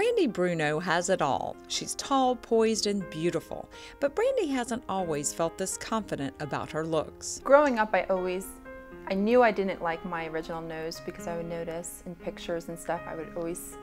Brandy Bruno has it all. She's tall, poised, and beautiful. But Brandy hasn't always felt this confident about her looks. Growing up, I knew I didn't like my original nose because I would notice in pictures and stuff, I would always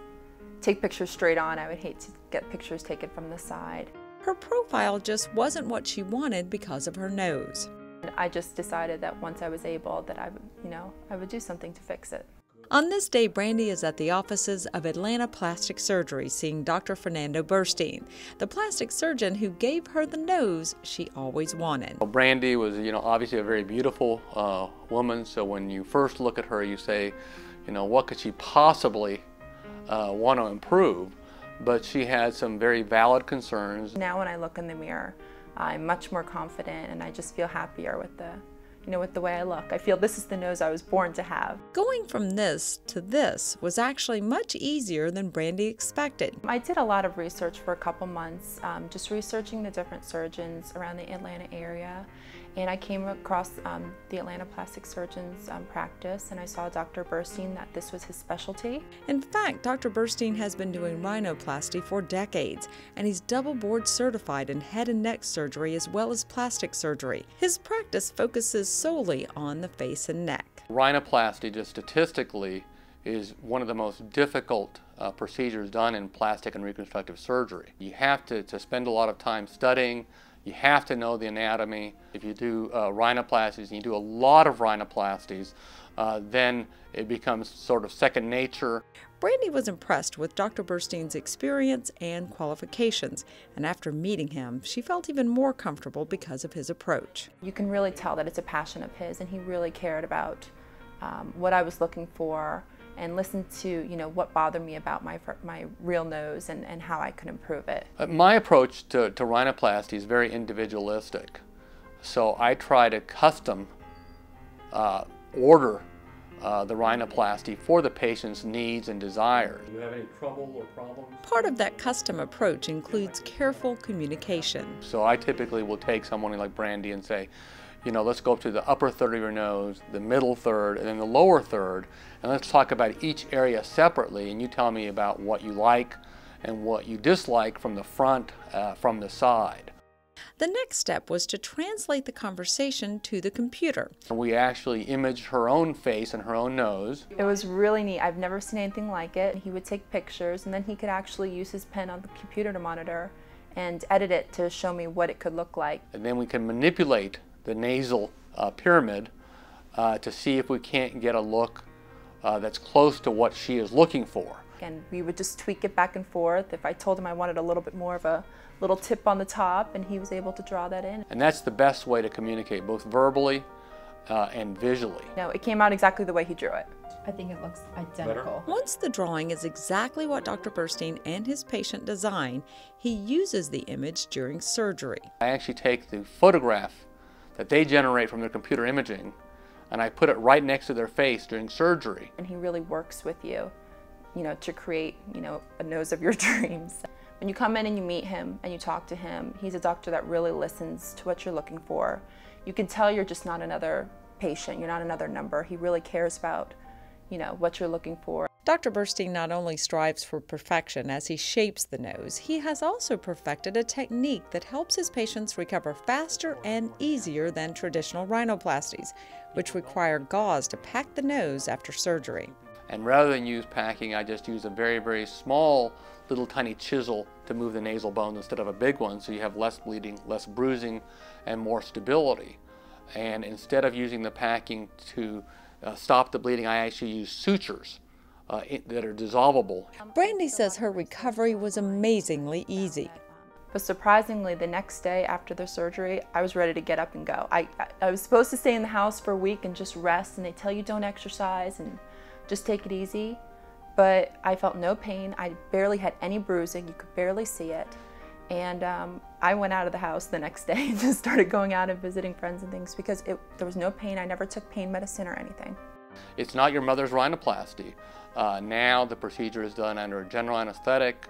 take pictures straight on. I would hate to get pictures taken from the side. Her profile just wasn't what she wanted because of her nose. I just decided that once I was able that I would do something to fix it. On this day, Brandy is at the offices of Atlanta Plastic Surgery seeing Dr. Fernando Burstein, the plastic surgeon who gave her the nose she always wanted. Well, Brandy was, obviously a very beautiful woman, so when you first look at her, you say, what could she possibly want to improve? But she had some very valid concerns. Now when I look in the mirror, I'm much more confident and I just feel happier with the way I look. I feel this is the nose I was born to have. Going from this to this was actually much easier than Brandy expected. I did a lot of research for a couple months, just researching the different surgeons around the Atlanta area. And I came across the Atlanta plastic surgeon's practice, and I saw Dr. Burstein that this was his specialty. In fact, Dr. Burstein has been doing rhinoplasty for decades, and he's double board certified in head and neck surgery as well as plastic surgery. His practice focuses solely on the face and neck. Rhinoplasty, just statistically, is one of the most difficult procedures done in plastic and reconstructive surgery. You have to spend a lot of time studying. You have to know the anatomy. If you do rhinoplasties and you do a lot of rhinoplasties, then it becomes sort of second nature. Brandy was impressed with Dr. Burstein's experience and qualifications, and after meeting him, she felt even more comfortable because of his approach. You can really tell that it's a passion of his, and he really cared about what I was looking for and listened to what bothered me about my real nose and how I could improve it. My approach to rhinoplasty is very individualistic. So I try to custom order the rhinoplasty for the patient's needs and desires. Do you have any trouble or problems? Part of that custom approach includes careful communication. So I typically will take someone like Brandy and say, let's go up to the upper third of your nose, the middle third, and then the lower third, and let's talk about each area separately, and you tell me about what you like and what you dislike from the front, from the side. The next step was to translate the conversation to the computer. We actually imaged her own face and her own nose. It was really neat. I've never seen anything like it. He would take pictures, and then he could actually use his pen on the computer to monitor and edit it to show me what it could look like. And then we can manipulate the nasal pyramid to see if we can't get a look that's close to what she is looking for. And we would just tweak it back and forth. If I told him I wanted a little bit more of a little tip on the top, and he was able to draw that in. And that's the best way to communicate, both verbally and visually. No, it came out exactly the way he drew it. I think it looks identical. Once the drawing is exactly what Dr. Burstein and his patient design, he uses the image during surgery. I actually take the photograph that they generate from their computer imaging, and I put it right next to their face during surgery. And he really works with you, to create, a nose of your dreams. When you come in and you meet him and you talk to him, he's a doctor that really listens to what you're looking for. You can tell you're just not another patient, you're not another number. He really cares about, what you're looking for. Dr. Burstein not only strives for perfection as he shapes the nose, he has also perfected a technique that helps his patients recover faster and easier than traditional rhinoplasties, which require gauze to pack the nose after surgery. And rather than use packing, I just use a very, very small little tiny chisel to move the nasal bone instead of a big one, so you have less bleeding, less bruising, and more stability. And instead of using the packing to stop the bleeding, I actually use sutures that are dissolvable. Brandy says her recovery was amazingly easy. But surprisingly, the next day after the surgery, I was ready to get up and go. I was supposed to stay in the house for a week and just rest, and they tell you don't exercise and just take it easy. But I felt no pain. I barely had any bruising. You could barely see it. And I went out of the house the next day and just started going out and visiting friends and things because there was no pain. I never took pain medicine or anything. It's not your mother's rhinoplasty. Now the procedure is done under a general anesthetic.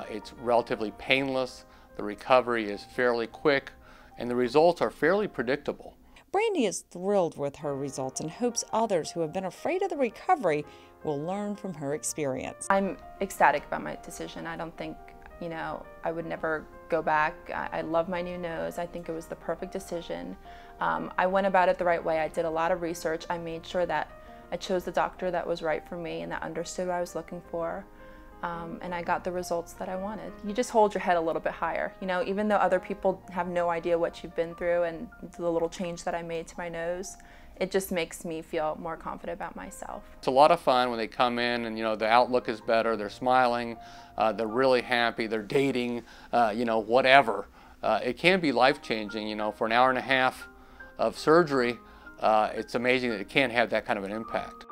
It's relatively painless. The recovery is fairly quick, and the results are fairly predictable. Brandy is thrilled with her results and hopes others who have been afraid of the recovery will learn from her experience. I'm ecstatic about my decision. I don't think, I would never go back. I love my new nose. I think it was the perfect decision. I went about it the right way. I did a lot of research. I made sure that I chose the doctor that was right for me and that understood what I was looking for. And I got the results that I wanted. You just hold your head a little bit higher. Even though other people have no idea what you've been through and the little change that I made to my nose, it just makes me feel more confident about myself. It's a lot of fun when they come in and, the outlook is better, they're smiling, they're really happy, they're dating, whatever. It can be life-changing, for an hour and a half of surgery. It's amazing that it can have that kind of an impact.